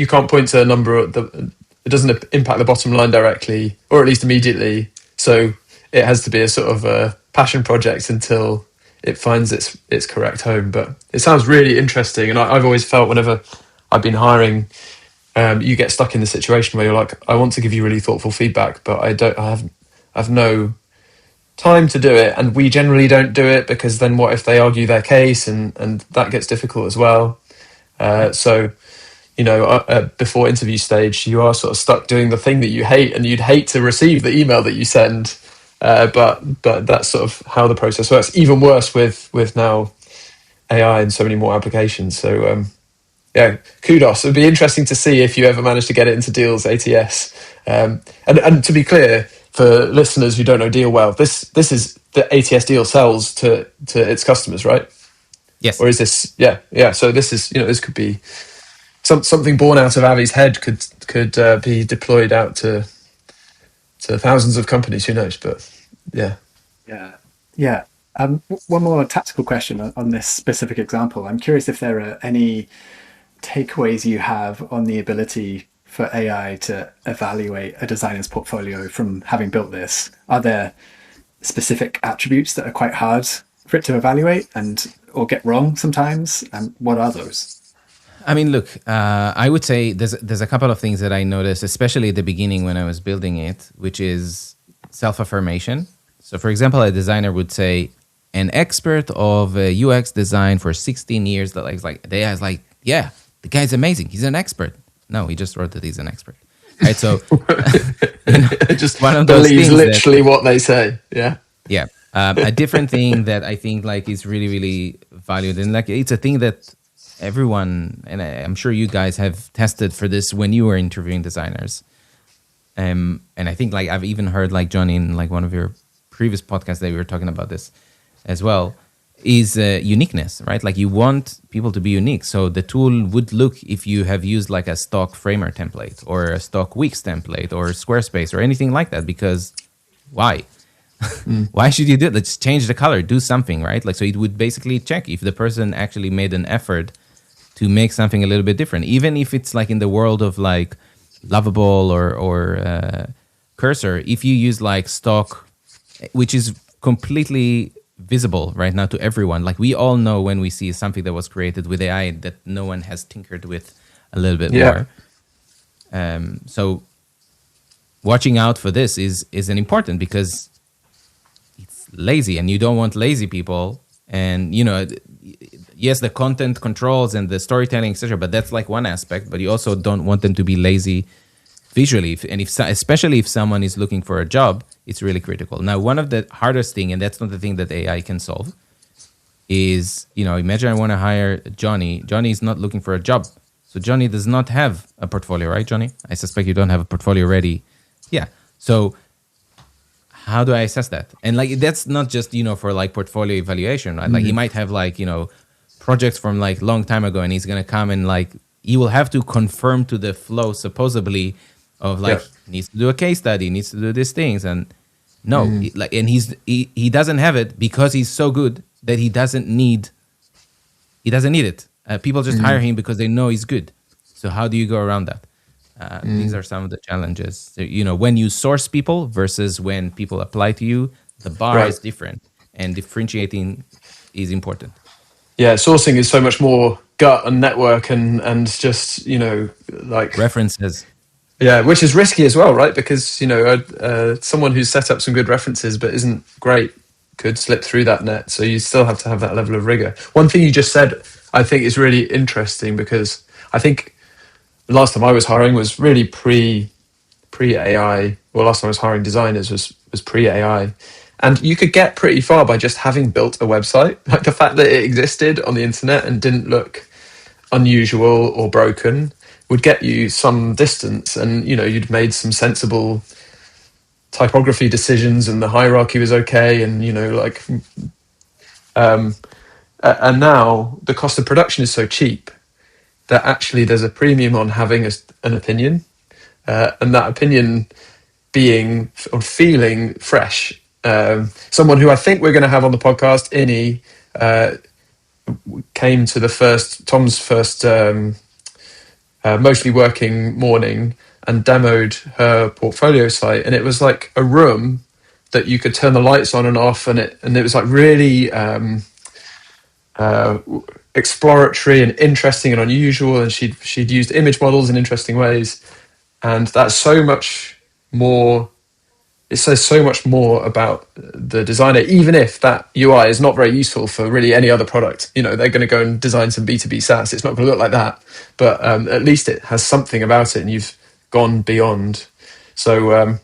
can't point to a number. It doesn't impact the bottom line directly, or at least immediately. So it has to be a sort of a passion project until it finds its correct home. But it sounds really interesting, and I've always felt whenever I've been hiring, you get stuck in the situation where you're like, I want to give you really thoughtful feedback, but I have no time to do it, and we generally don't do it because then what if they argue their case, and that gets difficult as well. So before interview stage, you are sort of stuck doing the thing that you hate, and you'd hate to receive the email that you send. But that's sort of how the process works. Even worse with now AI and so many more applications. So yeah, kudos. It'd be interesting to see if you ever manage to get it into Deel's ATS. And to be clear, for listeners who don't know Deel well, this is the ATS Deel sells to its customers, right? Yes. Or is this? Yeah. So this is this could be something born out of Avi's head could be deployed out to thousands of companies. Who knows? But yeah. One more tactical question on this specific example. I'm curious if there are any takeaways you have on the ability for AI to evaluate a designer's portfolio from having built this. Are there specific attributes that are quite hard for it to evaluate or get wrong sometimes? And what are those? I mean, look, I would say there's a couple of things that I noticed, especially at the beginning when I was building it, which is self-affirmation. So, for example, a designer would say, an expert of UX design for 16 years. That the guy's like, yeah, the guy's amazing. He's an expert. No, he just wrote that he's an expert. Right, so just one of those believes things literally what they say. Yeah. Yeah. A different thing that I think like is really, really valued, and like it's a thing that everyone, and I'm sure you guys have tested for this when you were interviewing designers. And I think like I've even heard like Jonny in like one of your previous podcasts that we were talking about this as well, is uniqueness, right? Like you want people to be unique. So the tool would look if you have used like a stock Framer template or a stock Wix template or Squarespace or anything like that, because why? Why should you do it? Let's change the color, do something, right? Like, so it would basically check if the person actually made an effort to make something a little bit different, even if it's like in the world of like Lovable or Cursor. If you use like stock, which is completely visible right now to everyone, like we all know when we see something that was created with AI that no one has tinkered with a little bit more. So watching out for this is an important, because it's lazy, and you don't want lazy people. And yes, the content controls and the storytelling, etc., but that's like one aspect. But you also don't want them to be lazy visually, especially if someone is looking for a job, it's really critical. Now, one of the hardest thing, and that's not the thing that AI can solve, is, imagine I want to hire Jonny. Jonny is not looking for a job. So Jonny does not have a portfolio, right, Jonny? I suspect you don't have a portfolio ready. Yeah. So how do I assess that? And like, that's not just, for like portfolio evaluation, right? Like he might have like, projects from like long time ago, and he's going to come and like, he will have to conform to the flow supposedly of like, needs to do a case study, needs to do these things. And no, he doesn't have it because he's so good that he doesn't need it. People just hire him because they know he's good. So how do you go around that? These are some of the challenges. So, when you source people versus when people apply to you, the bar is different, and differentiating is important. Yeah, sourcing is so much more gut and network and just, like references. Yeah, which is risky as well, right? Because, someone who's set up some good references but isn't great could slip through that net. So you still have to have that level of rigor. One thing you just said, I think, is really interesting, because I think the last time I was hiring was really pre-AI. Well, last time I was hiring designers was pre-AI. And you could get pretty far by just having built a website. Like the fact that it existed on the internet and didn't look unusual or broken would get you some distance, and you'd made some sensible typography decisions, and the hierarchy was okay, and and now the cost of production is so cheap that actually there's a premium on having an opinion, and that opinion being or feeling fresh. Someone who I think we're going to have on the podcast, Innie, came to Tom's first mostly working morning and demoed her portfolio site, and it was like a room that you could turn the lights on and off, and it was like really exploratory and interesting and unusual, and she'd used image models in interesting ways, and that's so much more. It says so much more about the designer, even if that UI is not very useful for really any other product. They're going to go and design some B2B SaaS. It's not going to look like that, but at least it has something about it, and you've gone beyond. So,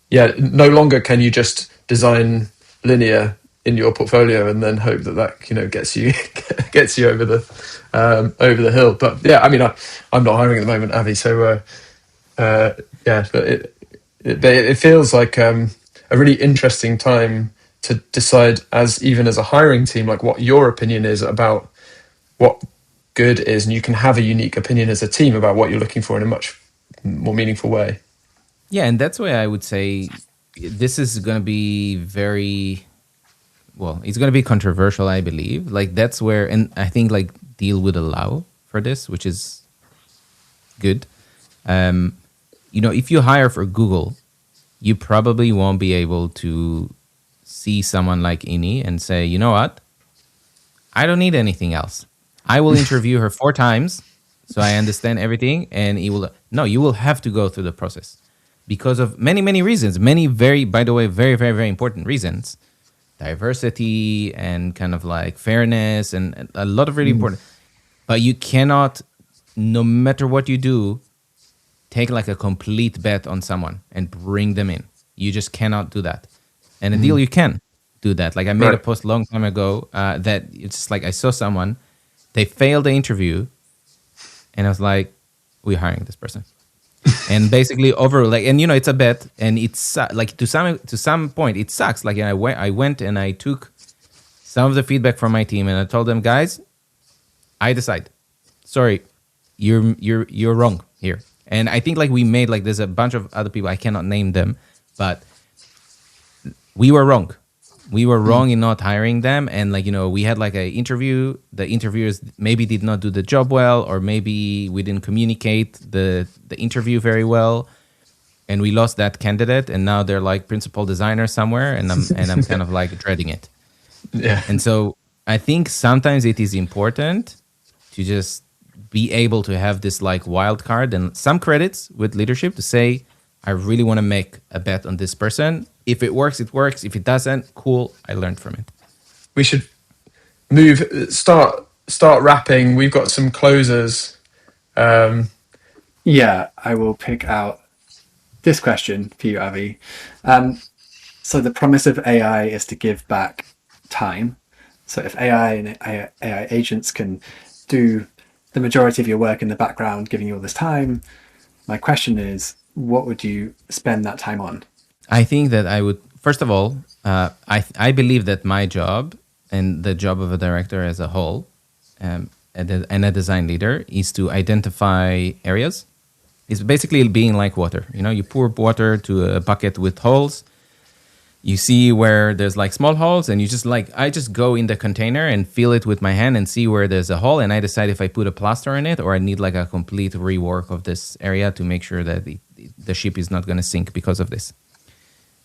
no longer can you just design linear in your portfolio and then hope that gets you over the hill. But yeah, I mean, I'm not hiring at the moment, Avi. So but it feels like a really interesting time to decide, even as a hiring team, like what your opinion is about what good is, and you can have a unique opinion as a team about what you're looking for in a much more meaningful way. Yeah, and that's why I would say this is going to be it's going to be controversial, I believe. Like that's where, and I think like Deel would allow for this, which is good. If you hire for Google, you probably won't be able to see someone like Innie and say, you know what? I don't need anything else. I will interview her 4 times so I understand everything. And you will have to go through the process because of many, many reasons. Many by the way, very, very, very important reasons. Diversity and kind of like fairness and a lot of really important. But you cannot, no matter what you do, take like a complete bet on someone and bring them in. You just cannot do that. And a Deel, you can do that. Like I made a post a long time ago that it's just like I saw someone, they failed the interview, and I was like, we're hiring this person. And basically it's a bet, and it's like to some point it sucks. Like I went and I took some of the feedback from my team, and I told them, guys, I decide. Sorry, you're wrong here. And I think like we made like there's a bunch of other people, I cannot name them, but we were wrong. We were wrong in not hiring them. And like, we had like an interview. The interviewers maybe did not do the job well, or maybe we didn't communicate the interview very well. And we lost that candidate. And now they're like principal designer somewhere. And I'm kind of like dreading it. Yeah. And so I think sometimes it is important to just be able to have this like wild card and some credits with leadership to say, I really want to make a bet on this person. If it works, it works. If it doesn't, cool, I learned from it. We should start wrapping. We've got some closers. Yeah, I will pick out this question for you, Avi. So the promise of AI is to give back time. So if AI and AI agents can do the majority of your work in the background, giving you all this time, my question is, what would you spend that time on? I think that I would, first of all, I believe that my job and the job of a director as a whole and a design leader is to identify areas. It's basically being like water. You know, you pour water to a bucket with holes. You see where there's like small holes, and you just like, I just go in the container and feel it with my hand and see where there's a hole, and I decide if I put a plaster in it or I need like a complete rework of this area to make sure that the ship is not going to sink because of this.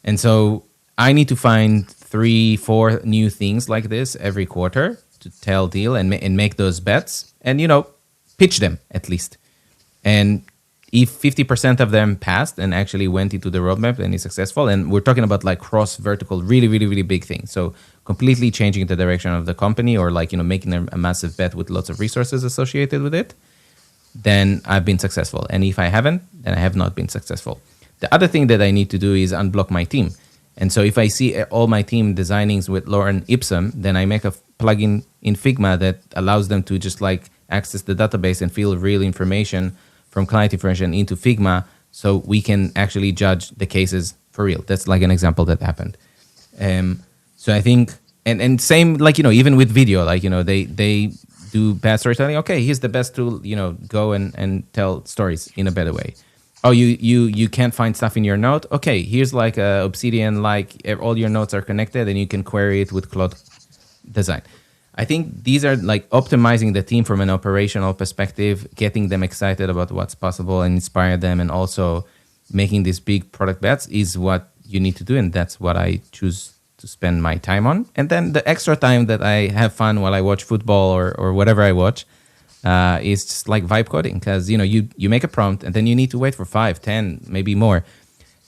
And so I need to find 3-4 new things like this every quarter to tell Deel and make those bets and, you know, pitch them at least. And if 50% of them passed and actually went into the roadmap and is successful, and we're talking about like cross-vertical, really, really, really big things. So completely changing the direction of the company or like, you know, making a massive bet with lots of resources associated with it, then I've been successful. And if I haven't, then I have not been successful. The other thing that I need to do is unblock my team. And so if I see all my team designing with Lorem Ipsum, then I make a plugin in Figma that allows them to just like access the database and fill real information from client information into Figma, so we can actually judge the cases for real. That's like an example that happened. So I think, and same, like, you know, even with video, like, you know, they do bad storytelling. Okay, here's the best tool, you know, go and tell stories in a better way. Oh, you can't find stuff in your note. Okay, here's like a Obsidian, like all your notes are connected and you can query it with Claude Design. I think these are like optimizing the team from an operational perspective, getting them excited about what's possible and inspire them, and also making these big product bets is what you need to do. And that's what I choose to spend my time on. And then the extra time that I have fun while I watch football or whatever I watch is just like vibe coding, because, you know, you make a prompt and then you need to wait for 5, 10, maybe more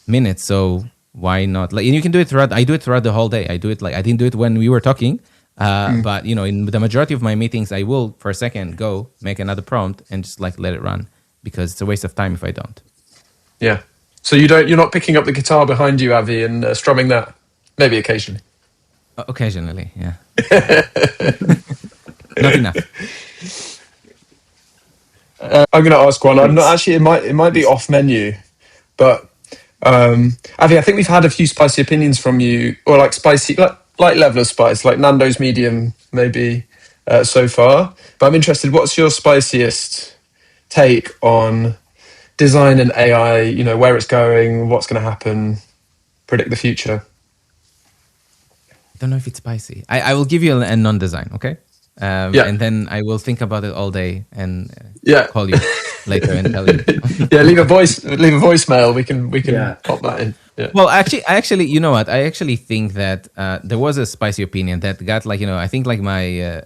minutes. So why not? Like, and you can do it I do it throughout the whole day. I do it like, I didn't do it when we were talking. But, you know, in the majority of my meetings, I will, for a second, go make another prompt and just like let it run, because it's a waste of time if I don't. Yeah. So you're not picking up the guitar behind you, Avi, and strumming that? Maybe occasionally. Occasionally, yeah. Not enough. I'm going to ask one. I'm not actually. It might be off menu, but Avi, I think we've had a few spicy opinions from you, or like spicy, like level of spice, like Nando's medium, maybe so far. But I'm interested. What's your spiciest take on design and AI? You know, where it's going, what's going to happen, predict the future. I don't know if it's spicy. I will give you a non-design, okay? And then I will think about it all day and call you later and tell you. Leave a voicemail. We can pop that in. Yeah. Well, actually, you know what? I actually think that there was a spicy opinion that got like, you know, I think like my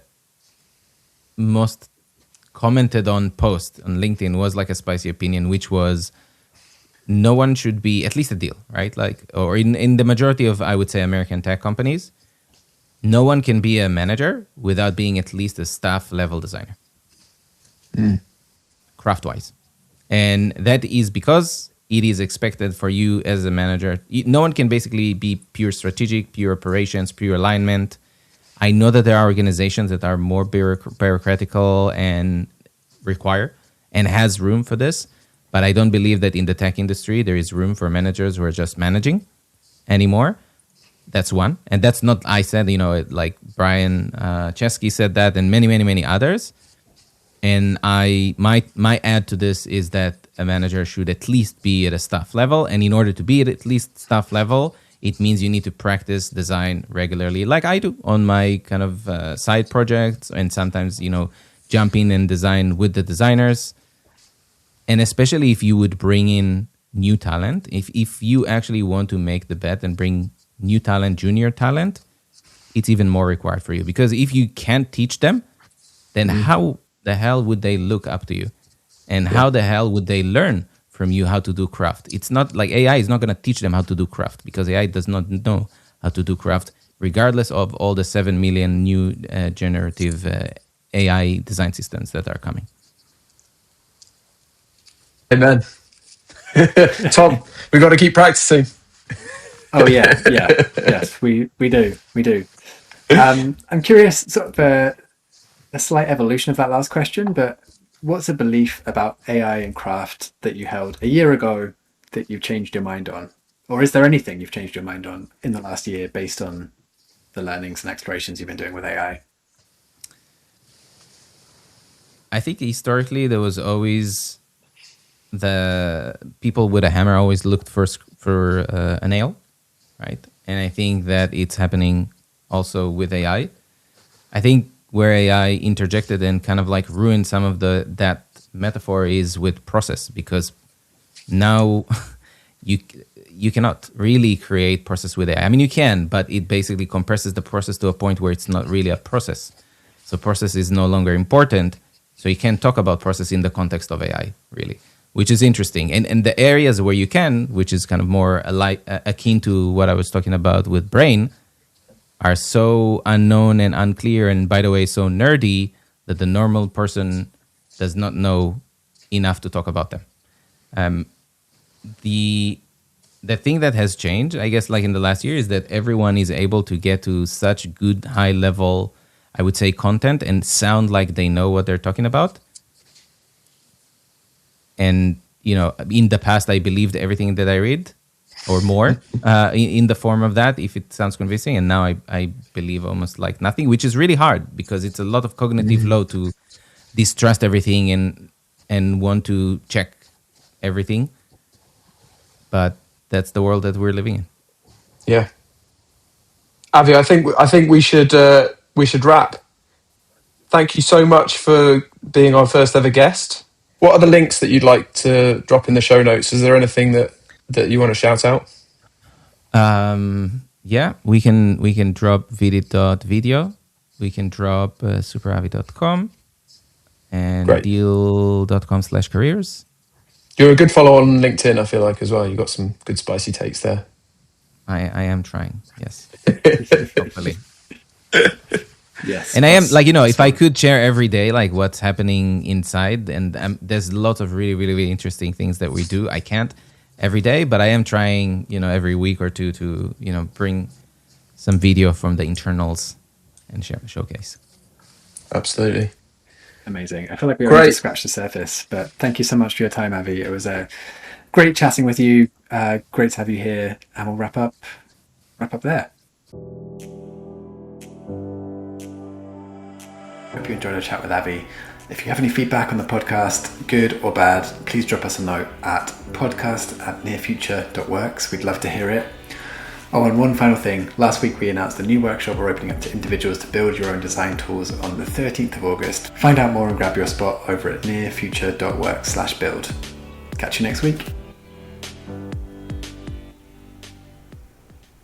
most commented on post on LinkedIn was like a spicy opinion, which was no one should be, at least a Deel, right? Like, or in the majority of, I would say, American tech companies, no one can be a manager without being at least a staff level designer, craft-wise. And that is because it is expected for you as a manager. No one can basically be pure strategic, pure operations, pure alignment. I know that there are organizations that are more bureaucratical and require and has room for this, but I don't believe that in the tech industry there is room for managers who are just managing anymore. That's one. And that's not I said, you know, like Brian Chesky said that, and many, many, many others. And my add to this is that a manager should at least be at a staff level. And in order to be at least staff level, it means you need to practice design regularly, like I do on my kind of side projects, and sometimes, you know, jump in and design with the designers. And especially if you would bring in new talent, if you actually want to make the bet and bring new talent, junior talent, it's even more required for you. Because if you can't teach them, then how the hell would they look up to you? And how the hell would they learn from you how to do craft? It's not like AI is not going to teach them how to do craft, because AI does not know how to do craft, regardless of all the 7 million new generative AI design systems that are coming. Amen. Tom, we've got to keep practicing. Oh yeah, yes, we do. I'm curious, sort of a slight evolution of that last question, but what's a belief about AI and craft that you held a year ago that you've changed your mind on? Or is there anything you've changed your mind on in the last year based on the learnings and explorations you've been doing with AI? I think historically there was always the people with a hammer always looked for a nail, right? And I think that it's happening also with AI. I think where AI interjected and kind of like ruined some of that metaphor is with process, because now you cannot really create process with AI. I mean, you can, but it basically compresses the process to a point where it's not really a process. So process is no longer important. So you can't talk about process in the context of AI, really, which is interesting. And the areas where you can, which is kind of more akin to what I was talking about with brain, are so unknown and unclear, and by the way, so nerdy that the normal person does not know enough to talk about them. The thing that has changed, I guess, like in the last year, is that everyone is able to get to such good high level, I would say, content and sound like they know what they're talking about. And, you know, in the past, I believed everything that I read or more in the form of that, if it sounds convincing. And now I believe almost like nothing, which is really hard because it's a lot of cognitive load to distrust everything and want to check everything. But that's the world that we're living in. Yeah. Avi, I think we should wrap. Thank you so much for being our first ever guest. What are the links that you'd like to drop in the show notes? Is there anything that you want to shout out? Yeah, we can drop viddit.video. We can drop superavi.com and Deel.com/careers. You're a good follow on LinkedIn, I feel like, as well. You've got some good spicy takes there. I am trying, yes. Hopefully. Yes. And I am, like, you know, if I could share every day, like, what's happening inside, and there's lots of really, really, really interesting things that we do. I can't every day, but I am trying, you know, every week or two to, you know, bring some video from the internals and showcase. Absolutely. Amazing. I feel like we only just scratched the surface, but thank you so much for your time, Avi. It was great chatting with you. Great to have you here, and we'll wrap up there. Hope you enjoyed our chat with Avi. If you have any feedback on the podcast, good or bad, please drop us a note at podcast@nearfuture.works. We'd love to hear it. Oh, and one final thing. Last week we announced a new workshop we're opening up to individuals to build your own design tools on the 13th of August. Find out more and grab your spot over at nearfuture.works/build. Catch you next week.